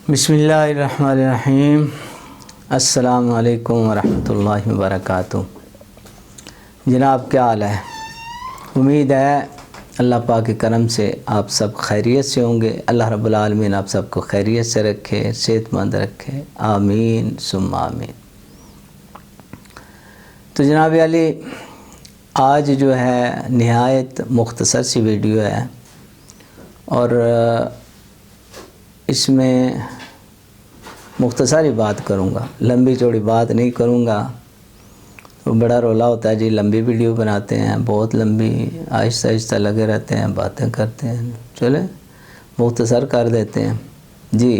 بسم اللہ الرحمن الرحیم۔ السلام علیکم ورحمۃ اللہ وبرکاتہ۔ جناب کیا حال ہے؟ امید ہے اللہ پاک کے کرم سے آپ سب خیریت سے ہوں گے۔ اللہ رب العالمین آپ سب کو خیریت سے رکھے، صحت مند رکھے، آمین ثم آمین۔ تو جناب علی، آج جو ہے نہایت مختصر سی ویڈیو ہے اور اس میں مختصر ہی بات کروں گا، لمبی چوڑی بات نہیں کروں گا۔ تو بڑا رولا ہوتا ہے جی، لمبی ویڈیو بناتے ہیں، بہت لمبی، آہستہ آہستہ لگے رہتے ہیں، باتیں کرتے ہیں، چلے مختصر کر دیتے ہیں۔ جی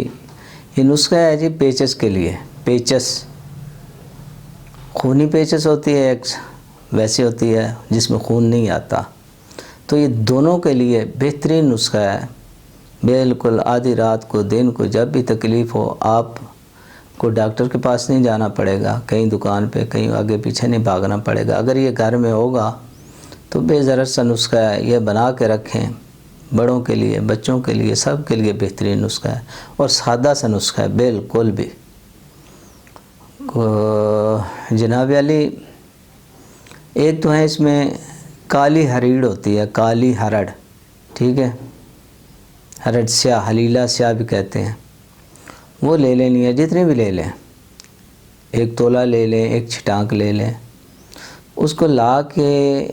یہ نسخہ ہے جی پیچس کے لیے۔ پیچس خونی پیچس ہوتی ہے، ایک ویسی ہوتی ہے جس میں خون نہیں آتا، تو یہ دونوں کے لیے بہترین نسخہ ہے۔ بالکل آدھی رات کو، دن کو، جب بھی تکلیف ہو آپ کو ڈاکٹر کے پاس نہیں جانا پڑے گا، کہیں دکان پہ کہیں آگے پیچھے نہیں بھاگنا پڑے گا۔ اگر یہ گھر میں ہوگا تو بے ضرر سا نسخہ ہے، یہ بنا کے رکھیں، بڑوں کے لیے، بچوں کے لیے، سب کے لیے بہترین نسخہ ہے اور سادہ سا نسخہ ہے بالکل بھی۔ جناب علی، ایک تو ہے اس میں کالی ہریڑ ہوتی ہے، کالی ہرڑ، ٹھیک ہے، ہرڑ سیاہ، ہلیلہ سیاہ بھی کہتے ہیں، وہ لے لینی ہے، جتنی بھی لے لیں، ایک تولہ لے لیں، ایک چھٹانک لے لیں، اس کو لا کے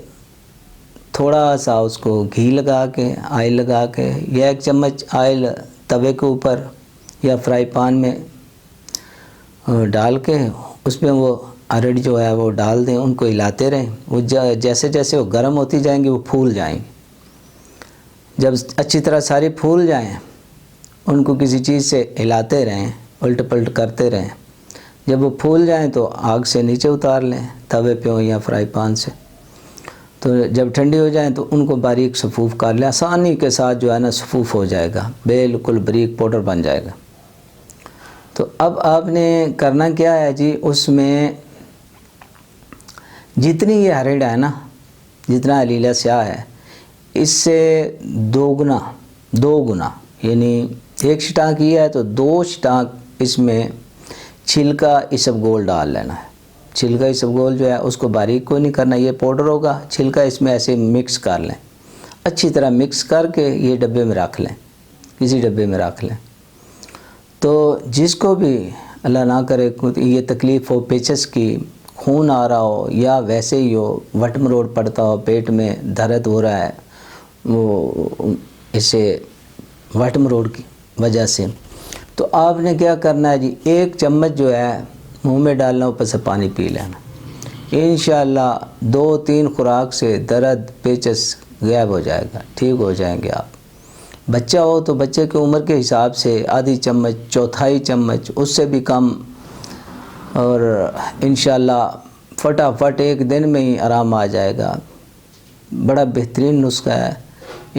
تھوڑا سا اس کو گھی لگا کے، آئل لگا کے، یا ایک چمچ آئل توے کے اوپر یا فرائی پان میں ڈال کے اس میں وہ ہرڑ جو ہے وہ ڈال دیں، ان کو ہلاتے رہیں، وہ جیسے جیسے وہ گرم ہوتی جائیں گی وہ پھول جائیں گی۔ جب اچھی طرح ساری پھول جائیں ان کو کسی چیز سے ہلاتے رہیں، الٹ پلٹ کرتے رہیں، جب وہ پھول جائیں تو آگ سے نیچے اتار لیں، توے پہ ہو یا فرائی پان سے۔ تو جب ٹھنڈی ہو جائیں تو ان کو باریک صفوف کر لیں، آسانی کے ساتھ جو ہے نا صفوف ہو جائے گا، بالکل باریک پاؤڈر بن جائے گا۔ تو اب آپ نے کرنا کیا ہے جی، اس میں جتنی یہ ہرڑ ہے نا، جتنا ہلیلہ سیاہ ہے، اس سے دو گنا یعنی ایک چھٹانک یہ ہے تو 2 چھٹانک اس میں چھلکا اسب گول ڈال لینا ہے۔ چھلکا اسب گول جو ہے اس کو باریک کو نہیں کرنا، یہ پاؤڈر ہوگا، چھلکا اس میں ایسے مکس کر لیں، اچھی طرح مکس کر کے یہ ڈبے میں رکھ لیں، کسی ڈبے میں رکھ لیں۔ تو جس کو بھی اللہ نہ کرے یہ تکلیف ہو پیچس کی، خون آ رہا ہو یا ویسے ہی ہو، وٹ مروڑ پڑتا ہو، پیٹ میں درد ہو رہا ہے، وہ اسے وٹ مروڑ کی وجہ سے، تو آپ نے کیا کرنا ہے جی، 1 چمچ جو ہے منہ میں ڈالنا، اوپر سے پانی پی لینا۔ انشاءاللہ 2-3 خوراک سے درد پیچس غائب ہو جائے گا، ٹھیک ہو جائیں گے آپ۔ بچہ ہو تو بچے کی عمر کے حساب سے آدھی چمچ، چوتھائی چمچ، اس سے بھی کم، اور انشاءاللہ فٹافٹ 1 دن میں ہی آرام آ جائے گا۔ بڑا بہترین نسخہ ہے،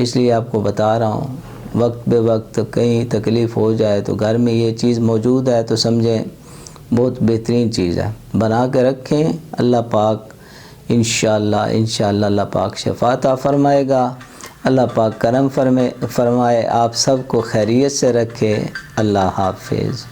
اس لیے آپ کو بتا رہا ہوں۔ وقت بے وقت کہیں تکلیف ہو جائے تو گھر میں یہ چیز موجود ہے تو سمجھیں بہت بہترین چیز ہے، بنا کے رکھیں، اللہ پاک انشاءاللہ اللہ پاک شفا عطا فرمائے گا، اللہ پاک کرم فرمائے، آپ سب کو خیریت سے رکھے۔ اللہ حافظ۔